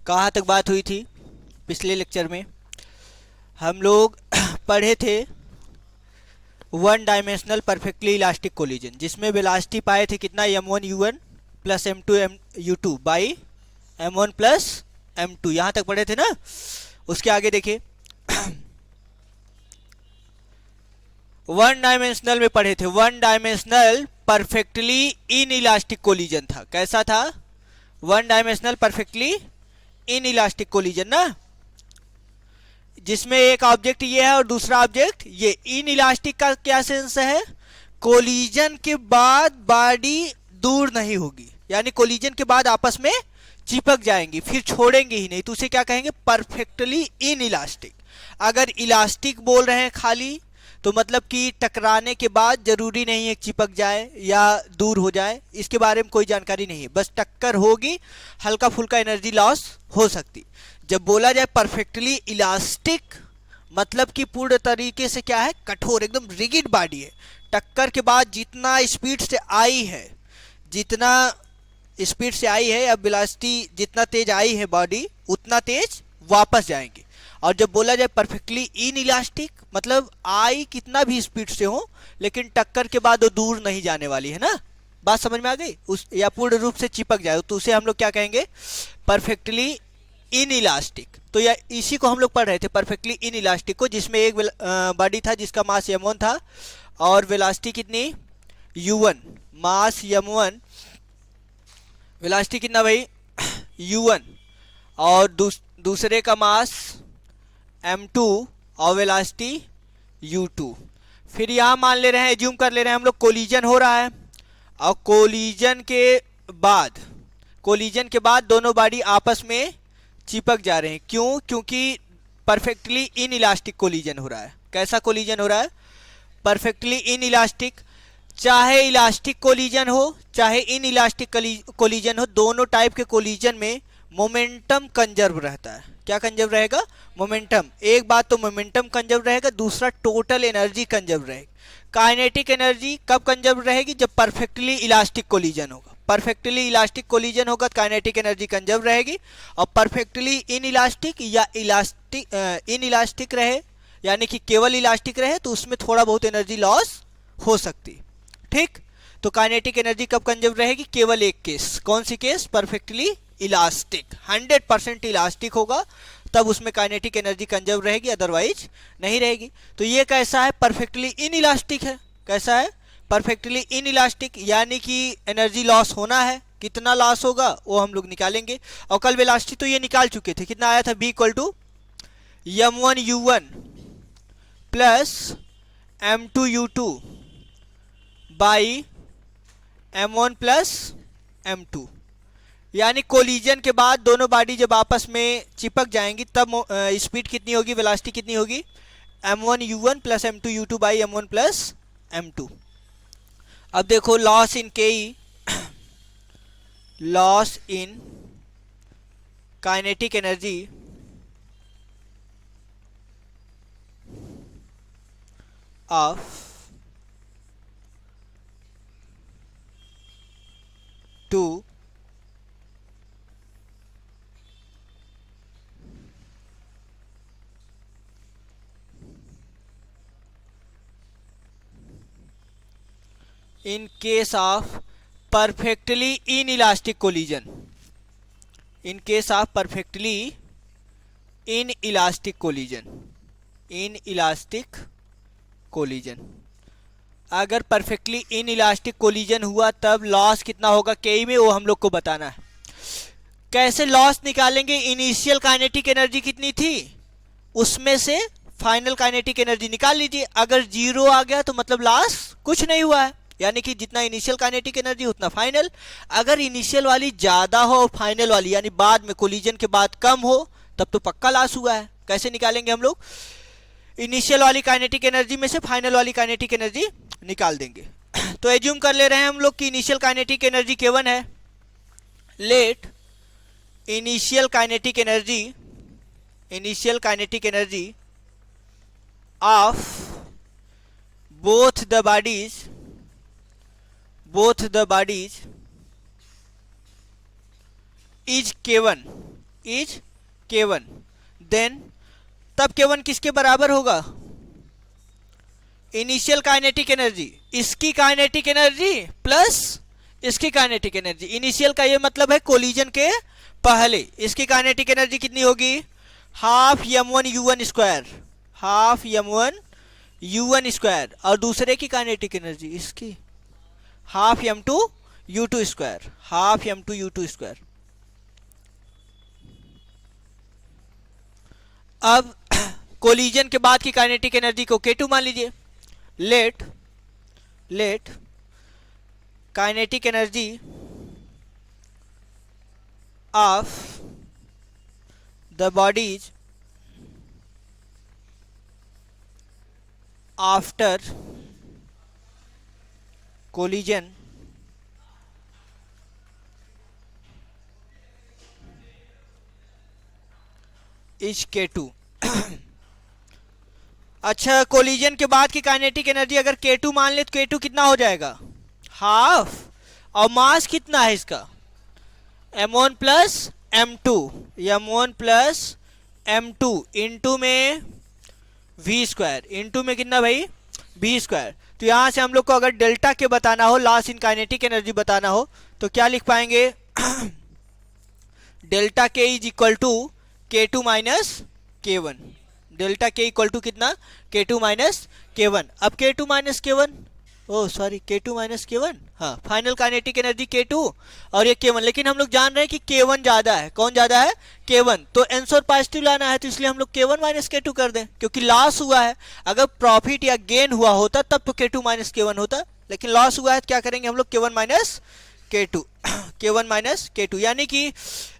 कहाँ तक बात हुई थी? पिछले लेक्चर में हम लोग पढ़े थे one dimensional perfectly elastic collision, जिसमें वेलोसिटी पाए थे कितना, m1 u1 plus m2 u2 by m1 plus m2। यहाँ तक पढ़े थे ना। उसके आगे देखिए वन डायमेंशनल में पढ़े थे, one dimensional perfectly in elastic collision था। कैसा था? One dimensional perfectly in elastic collision ना, जिसमें एक ऑब्जेक्ट ये है और दूसरा ऑब्जेक्ट ये। इन इलास्टिक का क्या सेंस है? कोलिजन के बाद बॉडी दूर नहीं होगी, यानी कोलिजन के बाद आपस में चिपक जाएंगी, फिर छोड़ेंगे ही नहीं, तो उसे क्या कहेंगे? Perfectly in elastic. अगर इलास्टिक बोल रहे हैं खाली, तो मतलब कि टकराने के बाद जरूरी नहीं है चिपक जाए या दूर हो जाए, इसके बारे में कोई जानकारी नहीं है। बस टक्कर होगी, हल्का फुल्का एनर्जी लॉस हो सकती। जब बोला जाए परफेक्टली इलास्टिक, मतलब कि पूर्ण तरीके से क्या है? कठोर, एकदम रिगिड बॉडी है। टक्कर के बाद जितना स्पीड से आई है, जितना स्पीड से आई है, अब वेलोसिटी जितना तेज आई है बॉडी, उतना तेज वापस जाएंगे। और जब बोला जाए परफेक्टली इन इलास्टिक, मतलब आई कितना भी स्पीड से हो, लेकिन टक्कर के बाद वो दूर नहीं जाने वाली है ना। बात समझ में आ गई? उस या पूर्ण रूप से चिपक जाए, तो उसे हम लोग क्या कहेंगे? Perfectly in elastic. तो या इसी को हम लोग पढ़ रहे थे, परफेक्टली इन इलास्टिक को, जिसमें एक बॉडी था जिसका मास m1 था और वेलोसिटी कितनी? u1। मास m1, वेलोसिटी कितना भाई? u1। और दूसरे का मास m2 और वेलोसिटी u2। फिर यहाँ मान ले रहे हैं, एज्यूम कर ले रहे हैं हम लोग, कोलिजन हो रहा है। और कोलिजन के बाद दोनों बॉडी आपस में चिपक जा रहे हैं। क्यों? क्योंकि परफेक्टली इन इलास्टिक कोलिजन हो रहा है। कैसा कोलिजन हो रहा है? Perfectly in elastic. चाहे इलास्टिक कोलिजन हो चाहे इन इलास्टिक कोलिजन हो, दोनों टाइप के कोलिजन में मोमेंटम कंजर्व रहता है। क्या कंजर्व रहेगा? मोमेंटम। एक बात तो मोमेंटम कंजर्व रहेगा, दूसरा टोटल एनर्जी कंजर्व रहेगी। काइनेटिक एनर्जी कब कंजर्व रहेगी? जब परफेक्टली इलास्टिक कोलिजन होगा। परफेक्टली इलास्टिक कोलिजन होगा तो काइनेटिक एनर्जी कंजर्व रहेगी। और परफेक्टली इन इलास्टिक या इन इलास्टिक रहे, यानी कि केवल इलास्टिक रहे, तो उसमें थोड़ा बहुत एनर्जी लॉस हो सकती। ठीक, तो काइनेटिक एनर्जी कब कंजर्व रहेगी? केवल एक केस। कौन सी केस? Perfectly elastic. 100% इलास्टिक होगा तब उसमें काइनेटिक एनर्जी कंजर्व रहेगी, अदरवाइज नहीं रहेगी। तो ये कैसा है? परफेक्टली इन इलास्टिक है। कैसा है? परफेक्टली इन इलास्टिक, यानी कि एनर्जी लॉस होना है। कितना लॉस होगा वो हम लोग निकालेंगे। और कल वेलोसिटी तो ये निकाल चुके थे, कितना आया था? b equal to m1 u1 plus m2 u2 by m1 plus m2। यानी कोलिजन के बाद दोनों बॉडी जब आपस में चिपक जाएंगी तब स्पीड कितनी होगी, वेलोसिटी कितनी होगी? m1 u1 plus m2 u2 by m1 plus m2। अब देखो loss in K E, loss in kinetic energy of two in case of perfectly inelastic collision, in case of perfectly inelastic collision, inelastic collision, अगर perfectly inelastic collision हुआ तब loss कितना होगा के में, वो हम लोग को बताना है। कैसे लॉस निकालेंगे? इनिशियल काइनेटिक एनर्जी कितनी थी, उसमें से फाइनल काइनेटिक एनर्जी निकाल लीजिए। अगर जीरो आ गया तो मतलब लॉस कुछ नहीं हुआ है, यानी कि जितना इनिशियल काइनेटिक एनर्जी उतना फाइनल। अगर इनिशियल वाली ज़्यादा हो और फाइनल वाली यानी बाद में कोलिजन के बाद कम हो, तब तो पक्का लॉस हुआ है। कैसे निकालेंगे हम लोग? इनिशियल वाली काइनेटिक एनर्जी में से फाइनल वाली काइनेटिक एनर्जी निकाल देंगे। तो एज्यूम कर ले रहे हैं हम लोग कि इनिशियल काइनेटिक एनर्जी k1 है। Let initial kinetic energy of both the bodies is k1, is K1, then तब K1 किसके बराबर होगा? इनिशियल काइनेटिक एनर्जी, इसकी काइनेटिक एनर्जी प्लस इसकी काइनेटिक एनर्जी। इनिशियल का ये मतलब है कोलिजन के पहले। इसकी काइनेटिक एनर्जी कितनी होगी? Half m1u1 square, half m1u1 square, और दूसरे की काइनेटिक एनर्जी इसकी half m2u2 square, half m2u2 square. अब कोलिजन के बाद की काइनेटिक एनर्जी को K2 मान लीजिए। Let kinetic energy of the bodies after collision is K2। अच्छा, कोलिजन के बाद की काइनेटिक एनर्जी अगर K2 मान ले तो K2 कितना हो जाएगा? हाफ, और मास कितना है इसका? m1 plus m2, m1 plus m2 into में v स्क्वायर, इंटू में कितना भाई? v square. तो यहां से हम लोग को अगर डेल्टा के बताना हो, लॉस इन काइनेटिक एनर्जी बताना हो, तो क्या लिख पाएंगे? Delta K is equal to K2 minus K1। Delta K equal to कितना? K2 minus K1। अब K2 माइनस K1, ओ सॉरी K2 माइनस K1, हाँ, फाइनल काइनेटिक एनर्जी K2 और ये K1। लेकिन हम लोग जान रहे हैं कि K1 ज़्यादा है। कौन ज़्यादा है? K1। तो आंसर पॉजिटिव लाना है, तो इसलिए हम लोग K1 माइनस K2 कर दें, क्योंकि लॉस हुआ है। अगर प्रॉफिट या गेन हुआ होता तब तो K2 माइनस K1 होता, लेकिन लॉस हुआ है तो क्या करेंगे हम लोग? K1 minus K2। K1 minus K2, यानी कि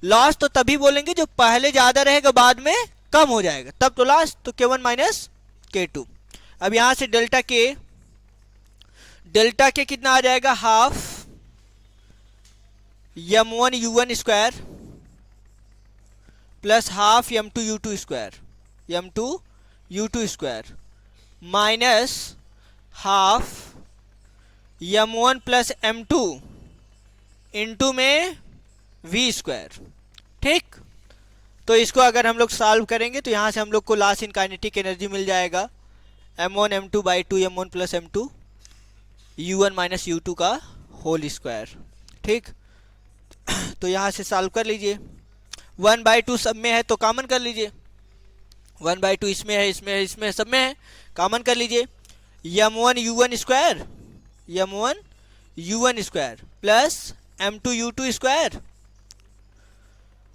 लॉस तो तभी बोलेंगे जो पहले ज़्यादा रहेगा बाद में कम हो जाएगा, तब तो लॉस। तो K1 माइनस K2। अब यहां से डेल्टा के कितना आ जाएगा? Half m1u1 square plus half m2u2 square, m2u2 square minus half m1 plus m2 into में v स्क्वायर। ठीक, तो इसको अगर हम लोग सॉल्व करेंगे तो यहां से हम लोग को लॉस इन काइनेटिक एनर्जी मिल जाएगा m1 m2 by 2 m1 plus m2 u1 minus u2 का होल स्क्वायर। ठीक, तो यहां से सॉल्व कर लीजिए। 1/2 सब में है तो कॉमन कर लीजिए। 1/2 इसमें है, इसमें है, इसमें है, सब में है, कॉमन कर लीजिए। m1 u1 square, m1 u1 square plus m2 u2 square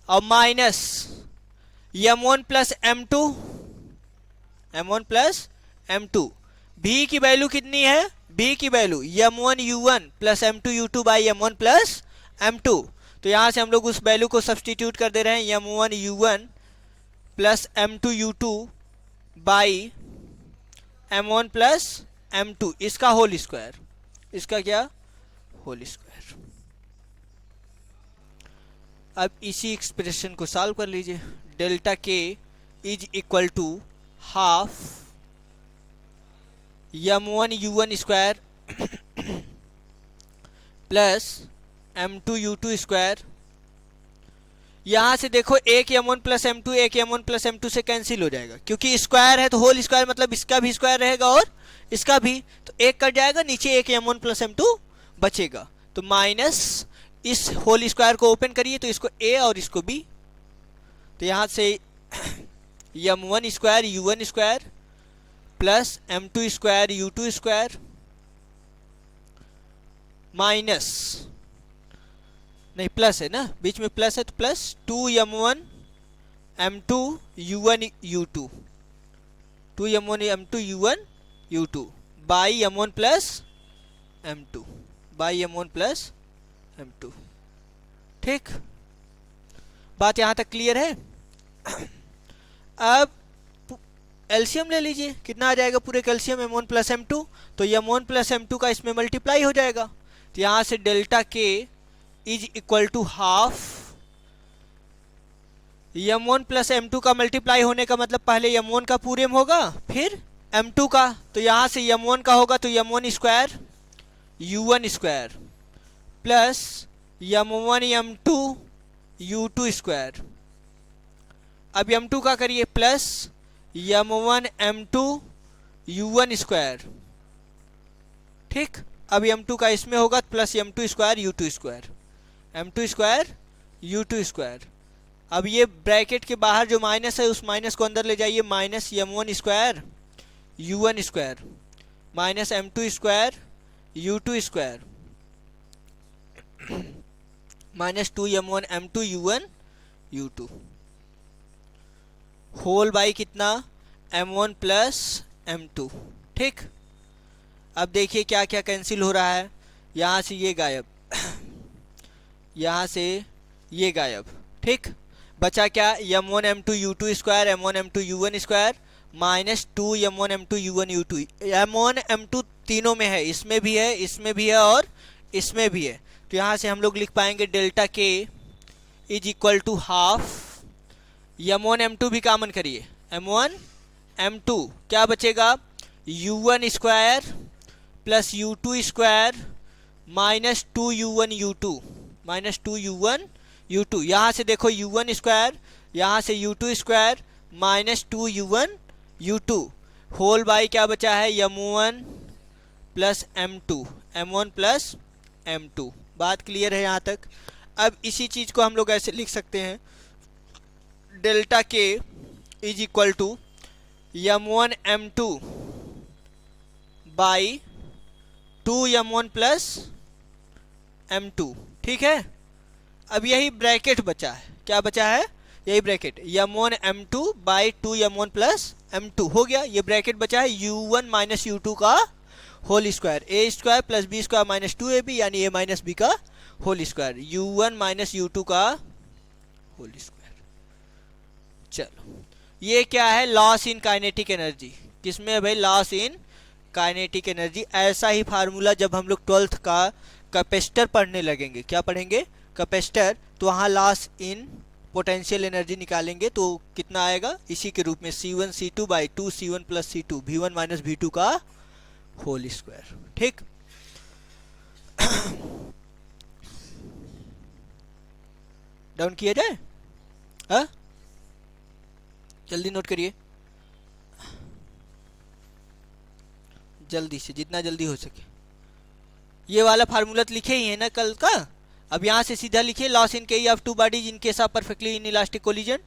और minus m1 plus m2, m1 plus m2। v की वैल्यू कितनी है? v की value m1 u1 plus m2 u2 by m1 plus m2। तो यहां से हम लोग उस वैल्यू को सब्सटीट्यूट कर दे रहे हैं, m1 u1 plus m2 u2 by m1 plus m2, इसका होल स्क्वायर। इसका क्या? Whole square. अब इसी एक्सप्रेशन को सॉल्व कर लीजिए। Delta K is equal to half m1 u1 square plus m2 u2 square. यहां से देखो एक m1 प्लस m2 एक m1 प्लस m2 से कैंसिल हो जाएगा, क्योंकि स्क्वायर है तो होल स्क्वायर मतलब इसका भी स्क्वायर रहेगा और इसका भी, तो एक कट जाएगा, नीचे एक m1 प्लस m2 बचेगा। तो माइनस इस होल स्क्वायर को ओपन करिए तो इसको a और इसको b, तो यहां से m1 square u1 square plus m2 square u2 square minus, नहीं प्लस है ना, बीच में प्लस है तो plus 2m1 m2 u1 u2, 2m1 m2 u1 u2 by m1 plus m2, by m1 plus m2। ठीक, बात यहां तक क्लियर है? अब एलसीएम ले लीजिए, कितना आ जाएगा पूरे कैल्शियम m1 प्लस m2, तो m1 प्लस m2 का इसमें मल्टीप्लाई हो जाएगा। तो यहां से delta K is equal to half m1 plus m2 का मल्टीप्लाई होने का मतलब पहले m1 का पूरे में होगा फिर m2 का, तो यहां से m1 का होगा तो m1 square u1 square plus m1 m2 u2 square अब m2 का करिए plus m1 m2 u1 square, ठीक। अब m2 का इसमें होगा plus m2 square u2 square, m2 square u2 square. अब ये ब्रैकेट के बाहर जो माइनस है उस माइनस को अंदर ले जाइए, minus m1 square u1 square minus m2 square u2 square minus 2m1 m2 u1 u2 whole by कितना m1 प्लस m2, ठीक। अब देखिए क्या क्या कैंसिल हो रहा है, यहाँ से ये गायब, यहाँ से ये गायब, ठीक। बचा क्या m1 m2 u2 square m1 m2 u1 square minus 2m1 m2 u1 u2। m1 m2 तीनों में है, इसमें भी है, इसमें भी है और इसमें भी है। तो यहाँ से हम लोग लिख पाएंगे delta K is equal to half m1 m2 भी कॉमन करिए, m1 m2 क्या बचेगा u1 square plus u2 square minus 2u1 u2 minus 2u1 u2। यहाँ से देखो u1 स्क्वायर, यहाँ से u2 square minus 2u1 u2 whole by क्या बचा है m1 plus m2 m1 plus m2। बात क्लियर है यहाँ तक। अब इसी चीज़ को हम लोग ऐसे लिख सकते हैं, delta K is equal to m1 m2 by 2m1 plus m2, ठीक है। अब यही ब्रैकेट बचा है, क्या बचा है यही bracket m1 m2 by 2m1 plus m2 हो गया। ये ब्रैकेट बचा है u1 माइनस u2 का whole square, A square plus B square minus 2ab यानी ए माइनस बी का whole square, u1 minus u2 का होल स्क्वायर। चलो ये क्या है लॉस इन काइनेटिक एनर्जी, किसमें है भाई लॉस इन काइनेटिक एनर्जी। ऐसा ही फार्मूला जब हम लोग 12th का कैपेसिटर पढ़ने लगेंगे, क्या पढ़ेंगे कैपेसिटर, तो वहाँ लॉस इन पोटेंशियल एनर्जी निकालेंगे तो कितना आएगा इसी के रूप में C1 C2 by 2 C1 plus C2 V1 minus V2 का होल स्क्वायर, ठीक। डाउन किया जाए, हाँ जल्दी नोट करिए, जल्दी से जितना जल्दी हो सके। ये वाला फार्मूला तो लिखे ही है ना कल का। अब यहाँ से सीधा लिखिए लॉस इन के of two bodies in case of perfectly in elastic collision.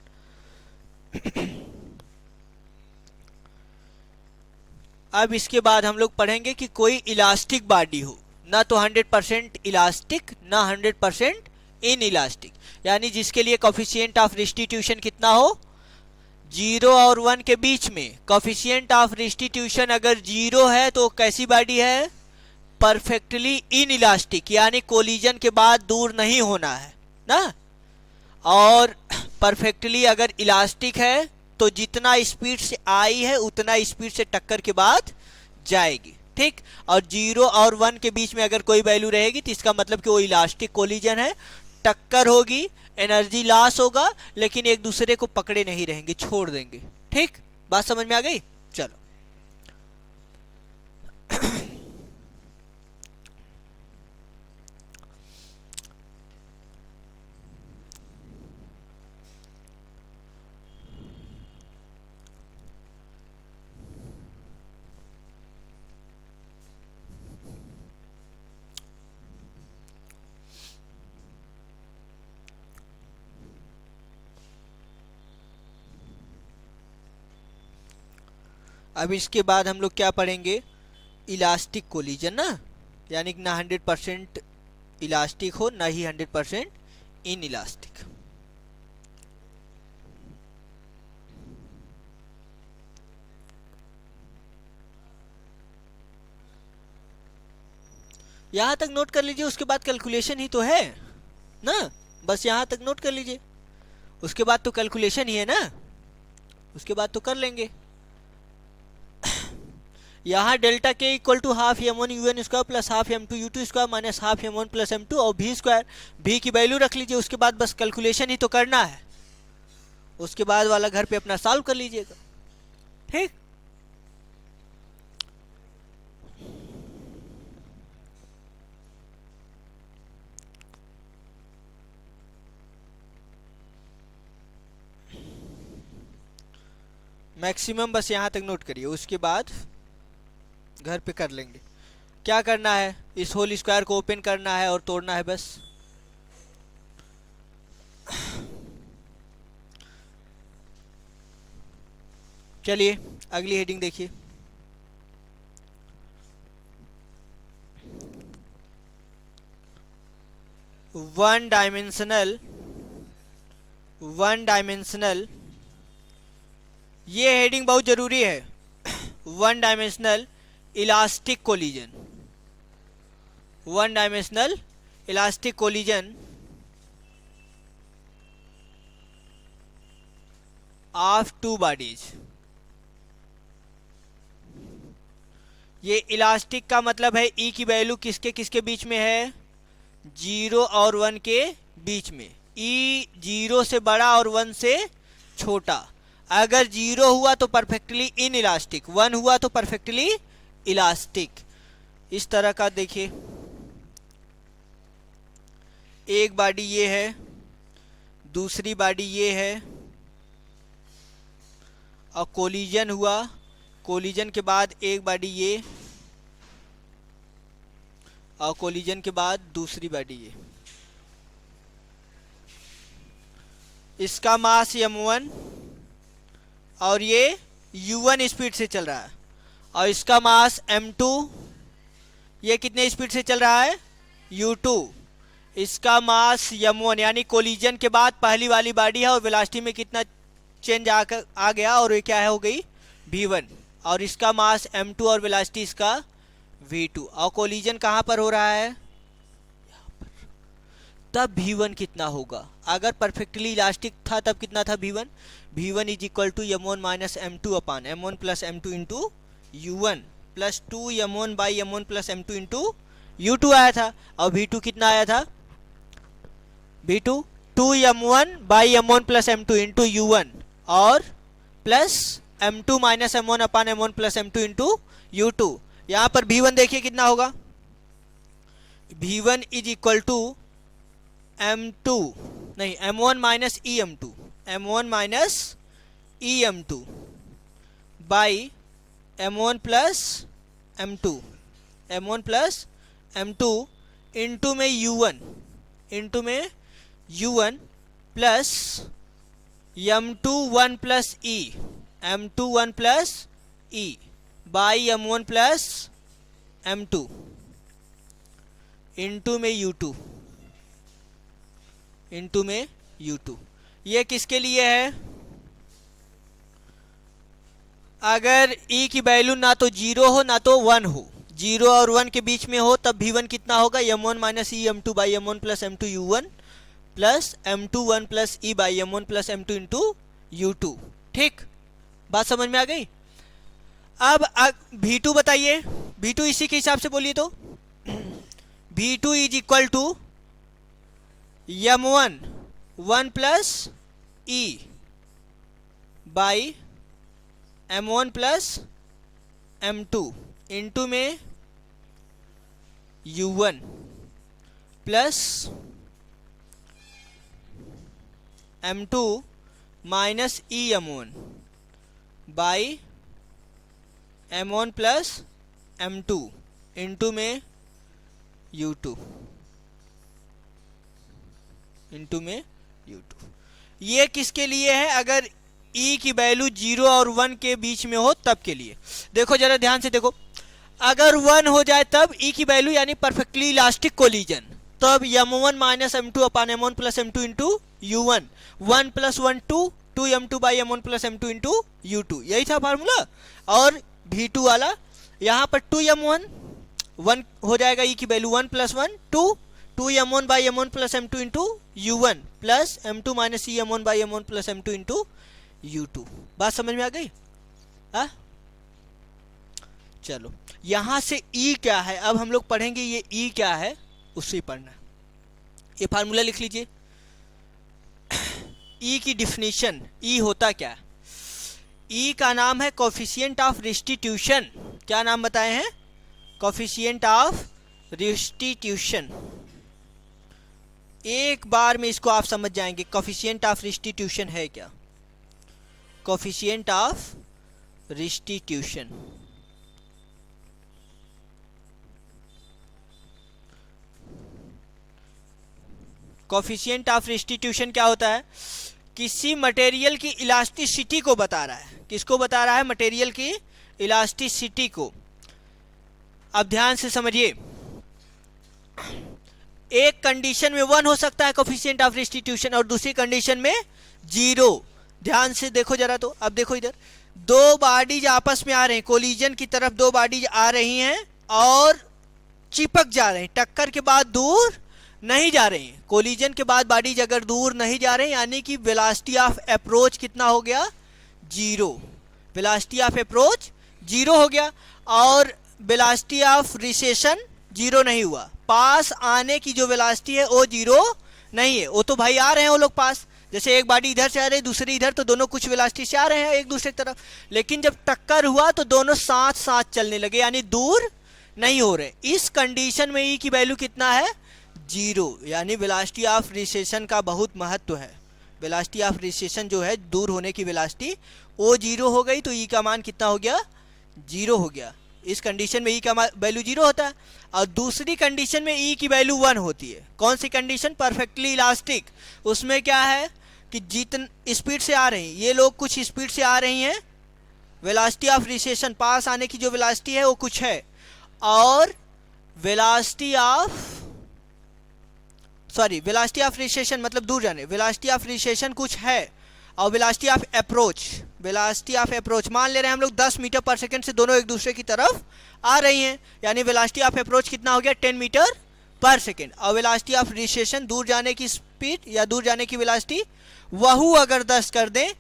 अब इसके बाद हम लोग पढ़ेंगे कि कोई इलास्टिक बॉडी हो, ना तो 100% इलास्टिक ना 100% इन इलास्टिक, यानी जिसके लिए कोफिशिएंट ऑफ रिस्टिट्यूशन कितना हो 0 और 1 के बीच में। कोफिशिएंट ऑफ रिस्टिट्यूशन अगर 0 है तो कैसी बॉडी है परफेक्टली इन इलास्टिक, यानी कोलिजन के बाद दूर नहीं होना है ना। और परफेक्टली अगर इलास्टिक है तो जितना स्पीड से आई है उतना स्पीड से टक्कर के बाद जाएगी, ठीक। और 0 और 1 के बीच में अगर कोई वैल्यू रहेगी तो इसका मतलब कि वो इलास्टिक कोलिजन है, टक्कर होगी, एनर्जी लॉस होगा, लेकिन एक दूसरे को पकड़े नहीं रहेंगे, छोड़ देंगे, ठीक। बात समझ में आ गई। चलो अब इसके बाद हम लोग क्या पढ़ेंगे इलास्टिक कोलिजन ना, यानी कि ना 100% इलास्टिक हो ना ही 100% इन इलास्टिक। यहाँ तक नोट कर लीजिए, उसके बाद कैलकुलेशन ही तो है ना, बस यहाँ तक नोट कर लीजिए, उसके बाद तो कैलकुलेशन ही है ना, उसके बाद तो कर लेंगे। यहाँ delta K equal to half m1 un square plus half m2 u2 square minus half m1 plus m2 और v स्क्वायर, v की वैल्यू रख लीजिए, उसके बाद बस कैलकुलेशन ही तो करना है, उसके बाद वाला घर पे अपना सॉल्व कर लीजिएगा, ठीक। मैक्सिमम बस यहाँ तक नोट करिए, उसके बाद घर पे कर लेंगे। क्या करना है, इस होल स्क्वायर को ओपन करना है और तोड़ना है बस। चलिए अगली हेडिंग देखिए। वन डायमेंशनल, ये हेडिंग बहुत जरूरी है। One dimensional elastic collision, one dimensional elastic collision of two bodies. ये इलास्टिक का मतलब है ई की वैल्यू किसके किसके बीच में है, 0 और 1 के बीच में। ई 0 से बड़ा और 1 से छोटा। अगर 0 हुआ तो परफेक्टली इन इलास्टिक, 1 हुआ तो परफेक्टली इलास्टिक। इस तरह का देखिए, एक बॉडी ये है, दूसरी बॉडी ये है, और कोलिजन हुआ, कोलिजन के बाद एक बॉडी ये, और कोलिजन के बाद दूसरी बॉडी ये। इसका मास m1 और ये u1 स्पीड से चल रहा है, और इसका मास m2, ये कितने स्पीड से चल रहा है, u2। इसका मास m1 यानी कोलिजन के बाद पहली वाली बॉडी है, और वेलोसिटी में कितना चेंज आ गया, और ये क्या है, हो गई v1। और इसका मास m2 और वेलोसिटी इसका v2, और कोलिजन कहाँ पर हो रहा है, यहाँ पर। तब v1 कितना होगा, अगर परफेक्टली इलास्टिक था तब कितना था v1, v1 is equal to m1 minus m2 upon m1 plus m2 into u1 plus 2m1 by m1 plus m2 into u2 आया था। और v2 कितना आया था, v2 2m1 by m1 plus m2 into u1 और plus m2 minus m1 अपान m1 plus m2 into u2। यहाँ पर v1 देखिए कितना होगा, v1 is equal to m2 नहीं m1 minus em2, m1 minus em2 by m1 plus m2, m1 plus m2 into में u1, into में u1 plus m2 1 plus e, m2 1 plus e by m1 plus m2 into में u2, into में u2। ये किसके लिए है, अगर e की वैल्यू ना तो 0 हो ना तो 1 हो, 0 और 1 के बीच में हो, तब v1 कितना होगा, m1 minus e m2 by m1 plus m2 u1 plus m2 1 plus e by m1 plus m2 into u2। ठीक, बात समझ में आ गई। अब v2 बताइए, v2 इसी के हिसाब से बोलिए तो v2 is equal to m1 1 plus e by m1 plus m2 into में u1 plus m2 minus e m1 by m1 plus m2 into में u2, इंटू में u2। ये किसके लिए है, अगर e की वैल्यू 0 और 1 के बीच में हो तब के लिए। देखो जरा ध्यान से देखो, अगर 1 हो जाए तब e की वैल्यू यानी परफेक्टली इलास्टिक कोलिजन, तब m1 minus m2 upon m1 plus m2 into u1, 1 plus 1 2, 2m2 by m1 plus m2 into u2, यही था फार्मूला। और v2 वाला यहाँ पर 2m1 1 हो जाएगा, e की value 1 plus 1 2, 2m1 by m1 plus m2 into u1 plus m2 minus e m1 by m1 plus m2 into u2। बात समझ में आ गई, हाँ। चलो यहाँ से e क्या है, अब हम लोग पढ़ेंगे ये e क्या है, उससे ही पढ़ना है। ये फार्मूला लिख लीजिए, e की डिफिनीशन, e होता क्या है, e का नाम है कोफिशिएंट ऑफ रिस्टिट्यूशन। क्या नाम बताए हैं, कोफिशिएंट ऑफ रिस्टिट्यूशन। एक बार में इसको आप समझ जाएंगे, कोफिशिएंट ऑफ रिस्टिट्यूशन है क्या, coefficient of restitution. Coefficient of restitution क्या होता है? किसी मटेरियल की इलास्टिसिटी को बता रहा है। किसको बता रहा है? मटेरियल की इलास्टिसिटी को। अब ध्यान से समझिए, एक कंडीशन में 1 हो सकता है कोफिशिएंट ऑफ रिस्टिट्यूशन और दूसरी कंडीशन में 0। ध्यान से देखो जरा, तो अब देखो इधर दो बॉडीज आपस में आ रहे हैं, कोलिजन की तरफ दो बॉडीज आ रही हैं और चिपक जा रहे हैं, टक्कर के बाद दूर नहीं जा रहे हैं। कोलिजन के बाद बॉडीज अगर दूर नहीं जा रहे हैं यानी कि वेलोसिटी ऑफ अप्रोच कितना हो गया? 0। वेलोसिटी ऑफ अप्रोच 0 हो गया और वेलोसिटी ऑफ रिसेशन 0 नहीं हुआ। पास आने की जो वेलोसिटी है वो 0 नहीं है। वो तो भाई आ रहे हैं वो लोग पास, जैसे एक बॉडी इधर से आ रही है दूसरी इधर, तो दोनों कुछ वेलोसिटी से आ रहे हैं एक दूसरे की तरफ। लेकिन जब टक्कर हुआ तो दोनों साथ साथ चलने लगे यानी दूर नहीं हो रहे। इस कंडीशन में ई की वैल्यू कितना है? 0। यानी वेलोसिटी ऑफ रिसेशन का बहुत महत्व है। वेलोसिटी ऑफ रिसेशन जो है, दूर होने की वेलोसिटी, वो 0 हो गई तो ई का मान कितना हो गया? 0 हो गया। इस कंडीशन में ई का वैल्यू 0 होता है और दूसरी कंडीशन में ई की वैल्यू 1 होती है। कौन सी कंडीशन? Perfectly elastic. उसमें क्या है कि जितनी स्पीड से आ रही हैं ये लोग, कुछ स्पीड से आ रही हैं, वेलोसिटी ऑफ रिसेशन पास आने की जो वेलोसिटी है वो कुछ है, और वेलोसिटी ऑफ रिसेशन मतलब दूर जाने, वेलोसिटी ऑफ रिसेशन कुछ है और वेलोसिटी ऑफ अप्रोच मान ले रहे हैं हम लोग 10 मीटर पर सेकंड से दोनों एक दूसरे की तरफ आ रही हैं, यानी वेलोसिटी ऑफ अप्रोच कितना हो गया? 10 मीटर पर सेकंड। और वेलोसिटी ऑफ रिसेशन दूर जाने की स्पीड या दूर जाने की वेलोसिटी, वहू अगर 10 कर दें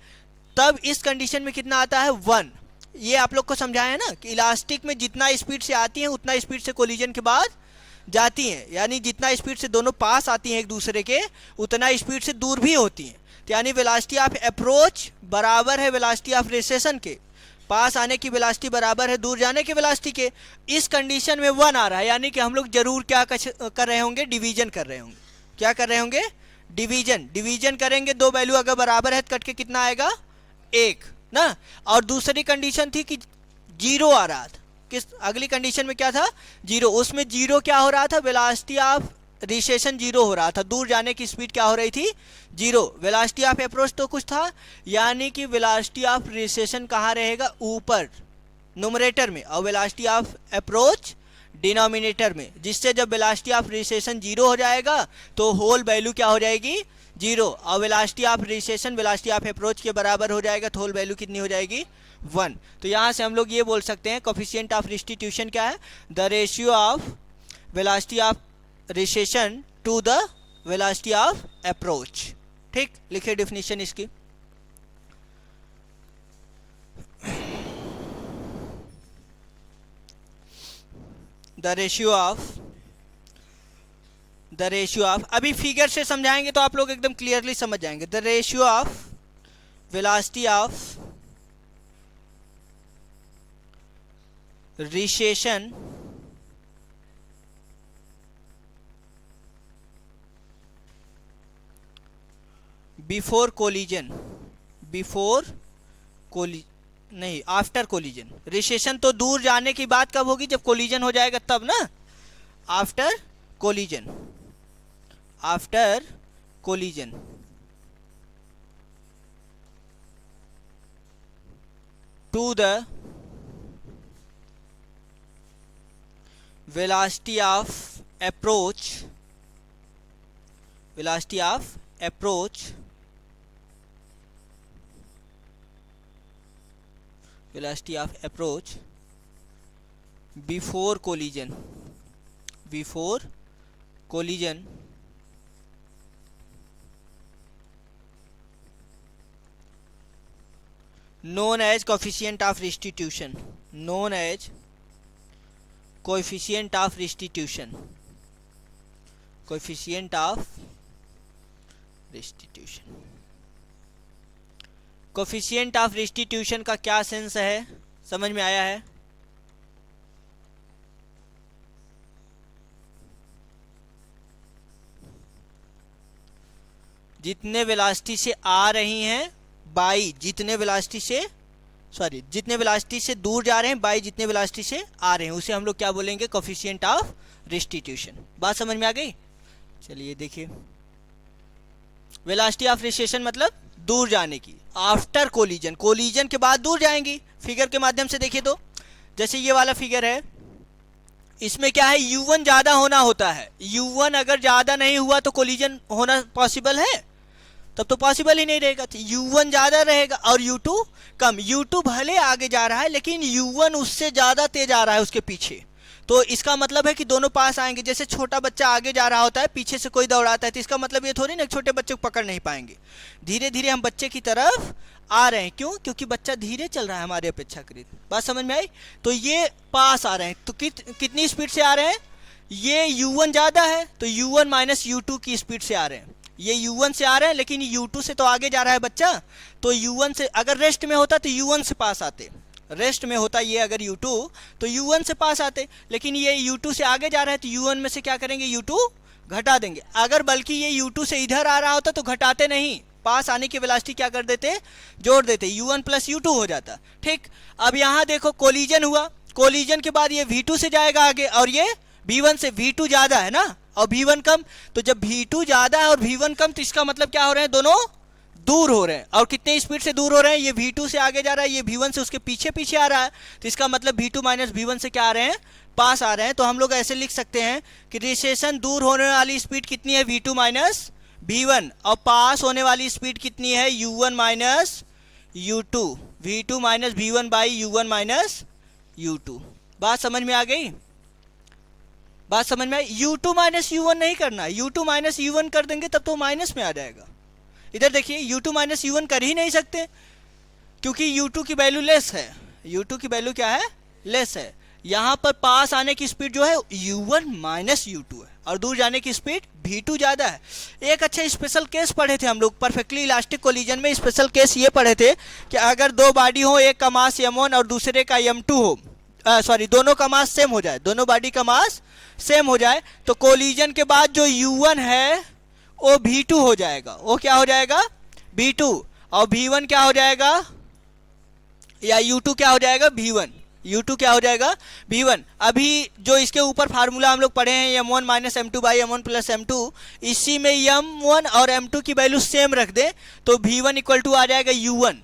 तब इस कंडीशन में कितना आता है? 1। ये आप लोग को समझाया है ना कि इलास्टिक में जितना स्पीड से आती हैं उतना स्पीड से कोलिजन के बाद जाती हैं, यानी जितना स्पीड से दोनों पास आती हैं एक दूसरे के उतना स्पीड से दूर भी होती हैं। तो यानी वेलोसिटी ऑफ अप्रोच बराबर है वेलोसिटी ऑफ रिसेशन के, पास आने की वेलोसिटी बराबर है दूर जाने की वेलोसिटी के। इस कंडीशन में 1 आ रहा है यानी कि हम लोग जरूर क्या कर रहे होंगे? डिवीजन कर रहे होंगे। क्या कर रहे होंगे? डिवीजन करेंगे। दो वैल्यू अगर बराबर है तो कट के कितना आएगा? 1 ना। और दूसरी कंडीशन थी कि 0 आ रहा था। किस अगली कंडीशन में क्या था? 0। उसमें 0 क्या हो रहा था? वेलोसिटी ऑफ रिसेशन 0 हो रहा था, दूर जाने की स्पीड क्या हो रही थी? 0। वेलोसिटी ऑफ अप्रोच तो कुछ था, यानी कि वेलोसिटी ऑफ रिसेशन कहाँ रहेगा? ऊपर न्यूमरेटर में, और वेलोसिटी ऑफ अप्रोच डिनोमिनेटर में, जिससे जब वेलोसिटी ऑफ रिसेशन 0 हो जाएगा तो होल वैल्यू क्या हो जाएगी? 0। और velocity of recession velocity of approach के बराबर हो जाएगा तो होल वैल्यू कितनी हो जाएगी? 1। तो यहाँ से हम लोग ये बोल सकते हैं कोफिशिएंट ऑफ रिस्टिट्यूशन क्या है? The ratio of velocity of recession to the velocity of approach. ठीक, लिखिए डेफिनेशन इसकी। द रेशियो ऑफ अभी फिगर से समझाएंगे तो आप लोग एकदम क्लियरली समझ जाएंगे। The ratio of velocity of recession before collision नहीं, आफ्टर कोलिजन। रिसेशन तो दूर जाने की बात कब होगी? जब कोलिजन हो जाएगा तब ना। After collision to the velocity of approach before collision known as coefficient of restitution, coefficient of restitution का क्या सेंस है? समझ में आया है? जितने वेलोसिटी से आ रही हैं बाई जितने वेलोसिटी से सॉरी जितने वेलोसिटी से दूर जा रहे हैं बाई जितने वेलोसिटी से आ रहे हैं, उसे हम लोग क्या बोलेंगे, कोफिशिएंट ऑफ रिस्टिट्यूशन। बात समझ में आ गई। चलिए देखिए, वेलोसिटी ऑफ रिसेशन मतलब दूर जाने की, आफ्टर कोलिजन, कोलिजन के बाद दूर जाएंगी। फिगर के माध्यम से देखिए तो जैसे ये वाला फिगर है, इसमें क्या है, u1 ज़्यादा होना होता है। u1 अगर ज़्यादा नहीं हुआ तो कोलिजन होना पॉसिबल है, तब तो पॉसिबल ही नहीं रहेगा। तो u1 ज़्यादा रहेगा और u2 कम। u2 भले आगे जा रहा है लेकिन u1 उससे ज़्यादा तेज आ रहा है उसके पीछे, तो इसका मतलब है कि दोनों पास आएंगे। जैसे छोटा बच्चा आगे जा रहा होता है, पीछे से कोई दौड़ाता है, तो इसका मतलब ये थोड़ी ना छोटे बच्चे को पकड़ नहीं पाएंगे। धीरे धीरे हम बच्चे की तरफ आ रहे हैं, क्यों, क्योंकि बच्चा धीरे चल रहा है हमारे अपेक्षाकृत। बात समझ में आई। तो ये पास आ रहे हैं, तो कितनी स्पीड से आ रहे हैं, ये u1 ज़्यादा है तो u1 माइनस u2 की स्पीड से आ रहे हैं। ये u1 से आ रहे हैं लेकिन u2 से तो आगे जा रहा है बच्चा, तो u1 से, अगर रेस्ट में होता तो u1 से पास आते, रेस्ट में होता ये अगर u2 तो u1 से पास आते, लेकिन ये u2 से आगे जा रहा है तो u1 में से क्या करेंगे, u2 घटा देंगे। अगर बल्कि ये u2 से इधर आ रहा होता तो घटाते नहीं, पास आने की वेलोसिटी क्या कर देते, जोड़ देते, u1 प्लस u2 हो जाता। ठीक, अब यहाँ देखो कोलिजन हुआ, कोलिजन के बाद ये v2 से जाएगा आगे और ये v1 से, v2 ज़्यादा है ना और v1 कम, तो जब v2 ज़्यादा है और v1 कम तो इसका मतलब क्या हो रहे हैं, दोनों दूर हो रहे हैं। और कितने स्पीड से दूर हो रहे हैं, ये v2 से आगे जा रहा है, ये v1 से उसके पीछे पीछे आ रहा है, तो इसका मतलब v2 माइनस v1 से क्या आ रहे हैं, पास आ रहे हैं। तो हम लोग ऐसे लिख सकते हैं कि रिसेशन दूर होने वाली स्पीड कितनी है, v2 माइनस v1, और पास होने वाली स्पीड कितनी है, u1 minus u2, v2 minus v1 by u1 minus u2। बात समझ में आ गई। बात समझ में आई। u2 माइनस u1 नहीं करना, u2 माइनस u1 कर देंगे तब तो माइनस में आ जाएगा। इधर देखिए u2 माइनस u1 कर ही नहीं सकते क्योंकि u2 की वैल्यू लेस है, u2 की वैल्यू क्या है, लेस है। यहाँ पर पास आने की स्पीड जो है u1 माइनस u2 है और दूर जाने की स्पीड v2 ज़्यादा है। एक अच्छा स्पेशल केस पढ़े थे हम लोग परफेक्टली इलास्टिक कोलिजन में, स्पेशल केस ये पढ़े थे कि अगर दो बॉडी हो, एक का मास m1 और दूसरे का m2 हो, सॉरी दोनों का मास सेम हो जाए, दोनों बॉडी का मास सेम हो जाए, तो कोलिजन के बाद जो u1 है वो v2 हो जाएगा। वो क्या हो जाएगा, v2, और v1 क्या हो जाएगा, या u2 क्या हो जाएगा, v1, u2 क्या हो जाएगा, v1। अभी जो इसके ऊपर फार्मूला हम लोग पढ़े हैं m1 minus m2 by m1 plus m2, इसी में m1 और m2 की वैल्यू सेम रख दें तो v1 इक्वल टू आ जाएगा u1,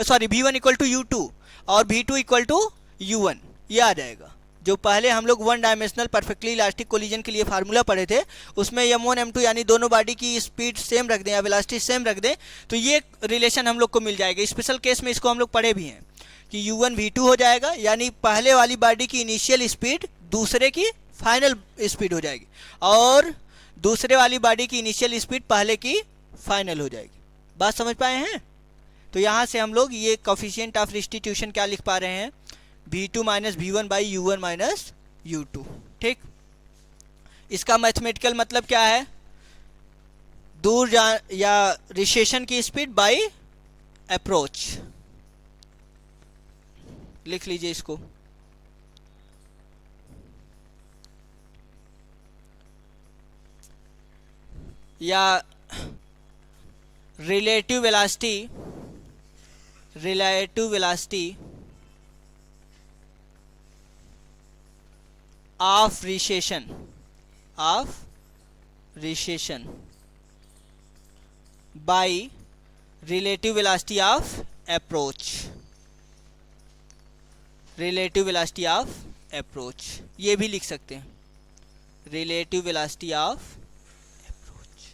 sorry v1 equal to u2 और v2 इक्वल टू u1, ये आ जाएगा। जो पहले हम लोग one dimensional perfectly elastic collision के लिए फार्मूला पढ़े थे, उसमें m1 m2 यानी दोनों बॉडी की स्पीड सेम रख दें या वेलोसिटी सेम रख दें तो ये रिलेशन हम लोग को मिल जाएगा। स्पेशल केस में इसको हम लोग पढ़े भी हैं कि u1 v2 हो जाएगा, यानी पहले वाली बॉडी की इनिशियल स्पीड दूसरे की फाइनल स्पीड हो जाएगी और दूसरे वाली बॉडी की इनिशियल स्पीड पहले की फाइनल हो जाएगी। बात समझ पाए हैं। तो यहाँ से हम लोग ये कोफिशिएंट ऑफ रिस्टिट्यूशन क्या लिख पा रहे हैं, v2 minus v1 by u1 minus u2। ठीक, इसका मैथमेटिकल मतलब क्या है, दूर जा या रिसेशन की स्पीड बाई अप्रोच। लिख लीजिए इसको। या relative velocity of recession by relative velocity of approach, relative velocity of approach ये भी लिख सकते हैं, रिलेटिव वेलोसिटी ऑफ अप्रोच।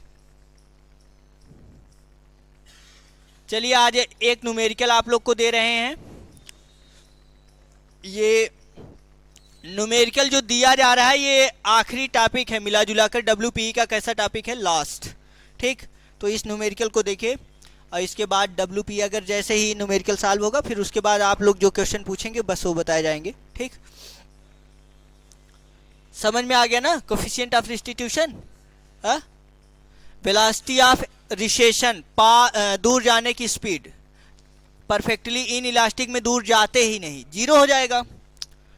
चलिए आज एक न्यूमेरिकल आप लोग को दे रहे हैं। ये न्यूमेरिकल जो दिया जा रहा है ये आखिरी टॉपिक है, मिला जुला कर WPE का कैसा टॉपिक है, लास्ट। ठीक, तो इस न्यूमेरिकल को देखिए और इसके बाद WPE अगर जैसे ही न्यूमेरिकल सॉल्व होगा फिर उसके बाद आप लोग जो क्वेश्चन पूछेंगे बस वो बताए जाएंगे। ठीक, समझ में आ गया ना। Coefficient of restitution, velocity of recession, दूर जाने की स्पीड, परफेक्टली इन इलास्टिक में दूर जाते ही नहीं, जीरो हो जाएगा।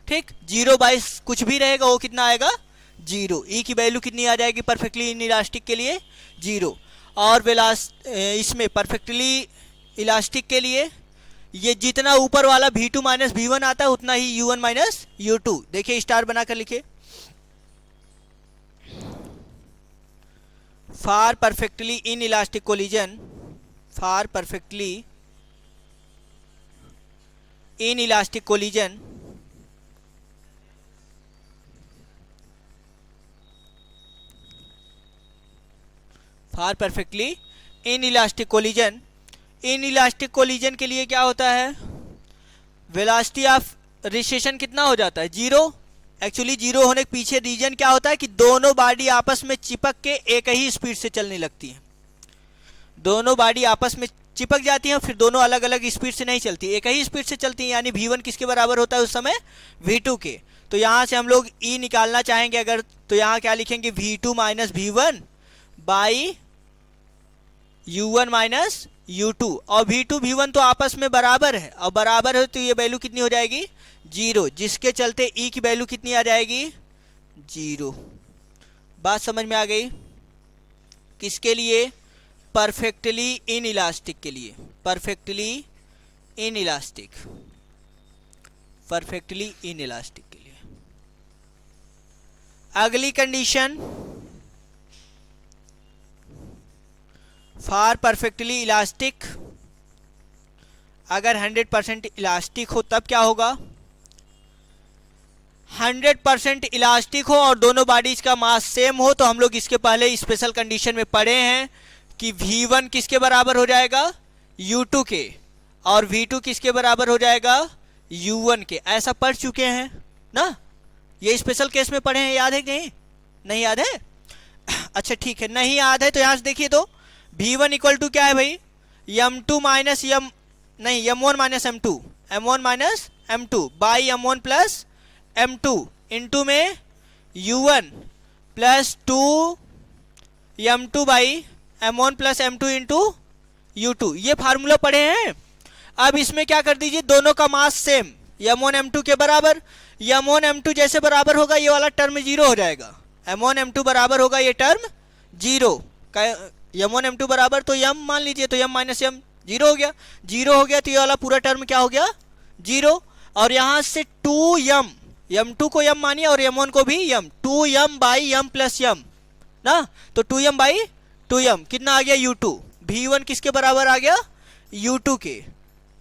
ठीक, 0 कुछ भी रहेगा वो कितना आएगा, 0। ई की वैल्यू कितनी आ जाएगी परफेक्टली इन इलास्टिक के लिए, 0। और इसमें परफेक्टली इलास्टिक के लिए ये जितना ऊपर वाला V2 माइनस V1 आता है उतना ही U1 माइनस U2। देखिए स्टार बनाकर लिखे, for perfectly in elastic collision, for perfectly in elastic collision for perfectly in elastic collision, in elastic collision के लिए क्या होता है, वेलोसिटी ऑफ रिसेशन कितना हो जाता है, जीरो। एक्चुअली जीरो होने के पीछे रीजन क्या होता है कि दोनों बॉडी आपस में चिपक के एक ही स्पीड से चलने लगती हैं। दोनों बॉडी आपस में चिपक जाती हैं, फिर दोनों अलग अलग स्पीड से नहीं चलती, एक ही स्पीड से चलती हैं। यानी V1 किसके बराबर होता है उस समय, V2 के। तो यहाँ से हम लोग E निकालना चाहेंगे अगर, तो यहाँ क्या लिखेंगे, V2 minus V1 by U1 minus U2। और V2 V1 तो आपस में बराबर है, और बराबर है तो ये वैल्यू कितनी हो जाएगी, जीरो, जिसके चलते E की वैल्यू कितनी आ जाएगी, जीरो। बात समझ में आ गई। किसके लिए, परफेक्टली इन इलास्टिक के लिए, perfectly in elastic, perfectly in elastic के लिए। अगली कंडीशन, फॉर परफेक्टली इलास्टिक, अगर 100% इलास्टिक हो तब क्या होगा, 100% इलास्टिक हो और दोनों बॉडीज का मास सेम हो, तो हम लोग इसके पहले स्पेशल कंडीशन में पढ़े हैं कि V1 किसके बराबर हो जाएगा, U2 के, और V2 किसके बराबर हो जाएगा, U1 के। ऐसा पढ़ चुके हैं ना, ये स्पेशल केस में पढ़े हैं, याद है कि नहीं, नहीं याद है? अच्छा ठीक है, नहीं याद है तो यहां से देखिए, तो V1 इक्वल टू क्या है भाई, M2 माइनस M, नहीं M1 minus M2, M1 minus M2 by M1 plus M2 into में U1 plus 2 M2 by M1 plus M2 into U2। ये फार्मूला पढ़े हैं। अब इसमें क्या कर दीजिए, दोनों का मास सेम, M1 M2 के बराबर। M1 M2 जैसे बराबर होगा ये वाला टर्म जीरो हो जाएगा, M1 M2 बराबर होगा ये टर्म जीरो। M1 M2 बराबर, तो M मान लीजिए, तो M माइनस M जीरो हो गया, जीरो हो गया तो ये वाला पूरा टर्म क्या हो गया, जीरो। और यहां से 2M, M2 को M मानिए और M1 को भी M, 2M by M plus M ना, तो 2M बाई 2M कितना आ गया, U2। V1 किसके बराबर आ गया, U2 के।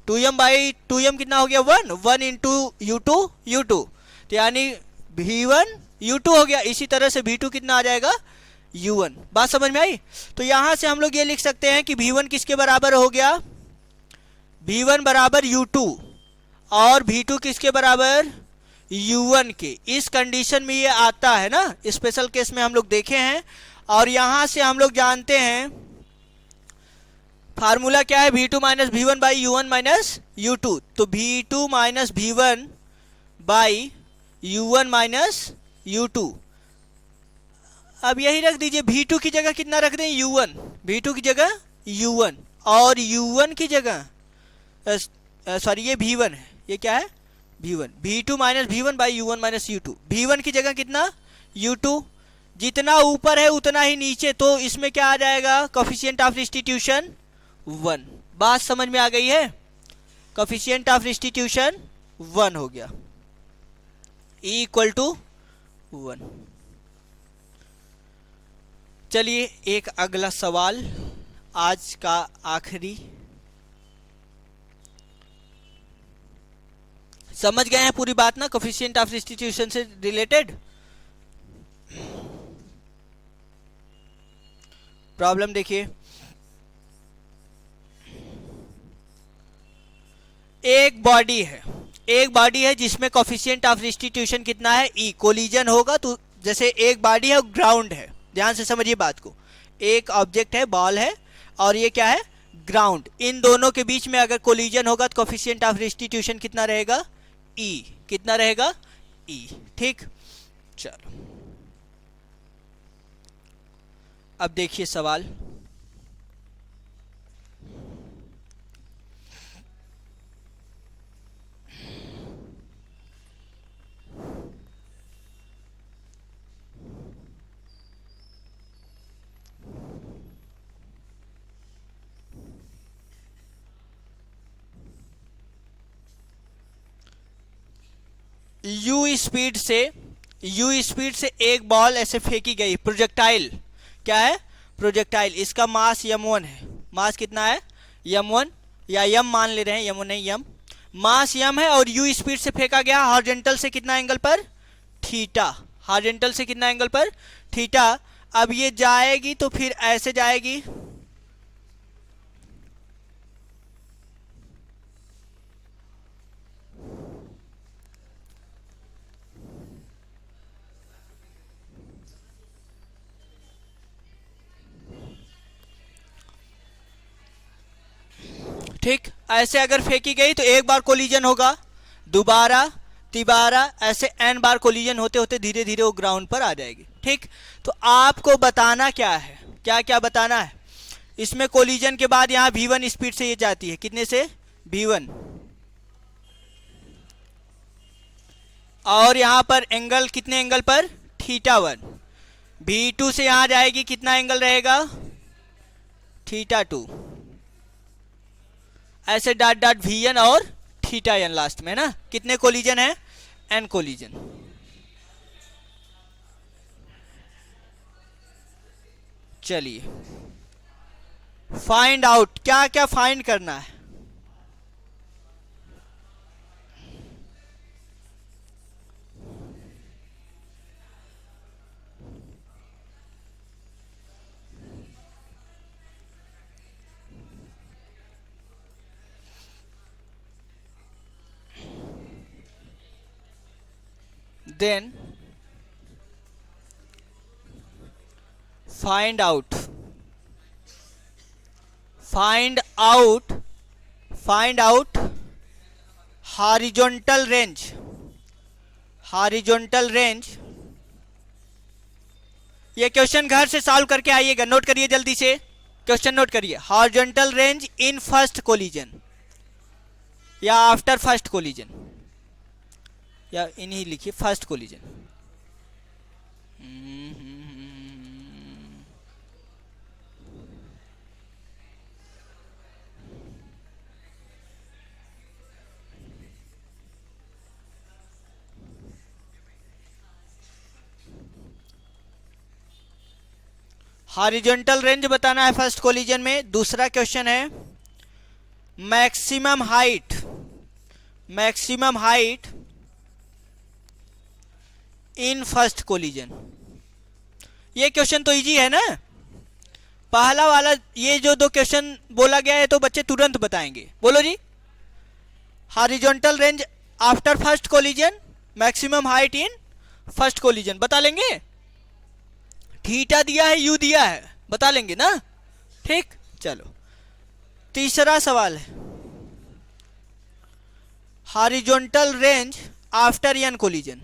2M बाई 2M कितना हो गया, 1 इंटू U2 U2, तो यानी V1 U2 हो गया। इसी तरह से V2 कितना आ जाएगा, U1। बात समझ में आई। तो यहां से हम लोग ये लिख सकते हैं कि V1 किसके बराबर हो गया, V1 बराबर U2, और V2 किसके बराबर, U1 के। इस कंडीशन में ये आता है ना, स्पेशल केस में हम लोग देखे हैं। और यहां से हम लोग जानते हैं फार्मूला क्या है, V2 minus V1 by U1 minus U2। तो V2 minus V1 by U1 minus U2। अब यही रख दीजिए, V2 की जगह कितना रख दें, U1, V2 की जगह U1, और U1 की जगह सॉरी ये V1 है, ये क्या है, V1, V2 minus V1 by U1 minus U2। V1 की जगह कितना, U2, जितना ऊपर है उतना ही नीचे, तो इसमें क्या आ जाएगा, कोफिशिएंट ऑफ रिस्टिट्यूशन 1। बात समझ में आ गई है, कोफिशिएंट ऑफ रिस्टिट्यूशन 1 हो गया, E इक्वल टू 1। चलिए एक अगला सवाल, आज का आखिरी। समझ गए हैं पूरी बात ना, कोफिशिएंट ऑफ रिस्टिट्यूशन से रिलेटेड। प्रॉब्लम देखिए, एक बॉडी है जिसमें कोफिशिएंट ऑफ रिस्टिट्यूशन कितना है, E। कोलिजन होगा तो जैसे एक बॉडी है, ग्राउंड है, ध्यान से समझिए बात को। एक ऑब्जेक्ट है, बॉल है, और ये क्या है, ग्राउंड। इन दोनों के बीच में अगर कोलिजन होगा तो कोफिशिएंट ऑफ रिस्टिट्यूशन कितना रहेगा, E। कितना रहेगा, E। ठीक, चलो अब देखिए सवाल। यू स्पीड से एक बॉल ऐसे फेंकी गई, प्रोजेक्टाइल, क्या है, प्रोजेक्टाइल, इसका मास m1 है, मास कितना है, m1 या m मान ले रहे हैं, m1 नहीं m, मास m है और u स्पीड से फेंका गया हॉरिजॉन्टल से कितना एंगल पर, थीटा, हॉरिजॉन्टल से कितना एंगल पर, थीटा। अब ये जाएगी तो फिर ऐसे जाएगी, ठीक, ऐसे अगर फेंकी गई तो एक बार कोलिजन होगा, दोबारा, तिबारा, ऐसे n बार कोलिजन होते होते धीरे धीरे वो ग्राउंड पर आ जाएगी। ठीक, तो आपको बताना क्या है, क्या क्या बताना है, इसमें कोलिजन के बाद यहाँ v1 स्पीड से ये जाती है, कितने से, v1, और यहाँ पर एंगल कितने एंगल पर, θ1, v2 से यहाँ जाएगी, कितना एंगल रहेगा, θ2, ऐसे डॉट डॉट vn और θn लास्ट में ना, कितने कोलिजन है, n कोलिजन। चलिए फाइंड आउट, क्या क्या फाइंड करना है, then find out horizontal range। ये क्वेश्चन घर से सॉल्व करके आइएगा, नोट करिए जल्दी से, क्वेश्चन नोट करिए, हॉरिजॉन्टल रेंज इन फर्स्ट कोलिजन या आफ्टर फर्स्ट कोलिजन, या इन्हीं लिखिए फर्स्ट कोलिजन। हॉरिजॉन्टल रेंज बताना है फर्स्ट कोलिजन में। दूसरा क्वेश्चन है maximum height in first collision. ये क्वेश्चन तो इजी है ना, पहला वाला, ये जो दो क्वेश्चन बोला गया है तो बच्चे तुरंत बताएंगे, बोलो जी। Horizontal range after first collision, maximum height in first collision, बता लेंगे। थीटा दिया है, यू दिया है, बता लेंगे ना, ठीक। चलो तीसरा सवाल है horizontal range after n collision.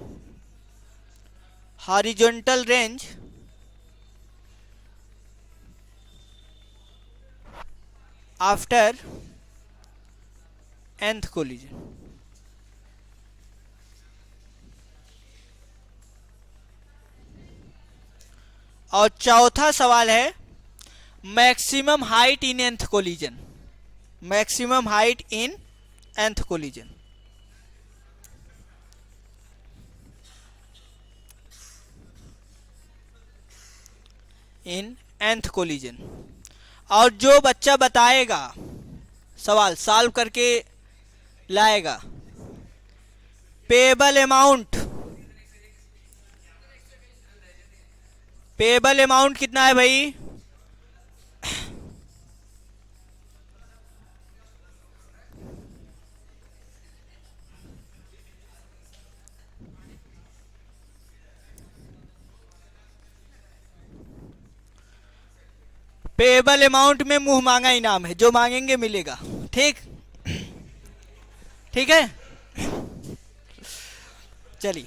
Horizontal range after nth collision. और चौथा सवाल है maximum height in nth collision. Maximum height in nth collision. In nth collision. और जो बच्चा बताएगा, सवाल सॉल्व करके लाएगा, पेएबल अमाउंट कितना है भाई, पेएबल अमाउंट में मुंह मांगा इनाम है, जो मांगेंगे मिलेगा, ठीक, ठीक है। चलिए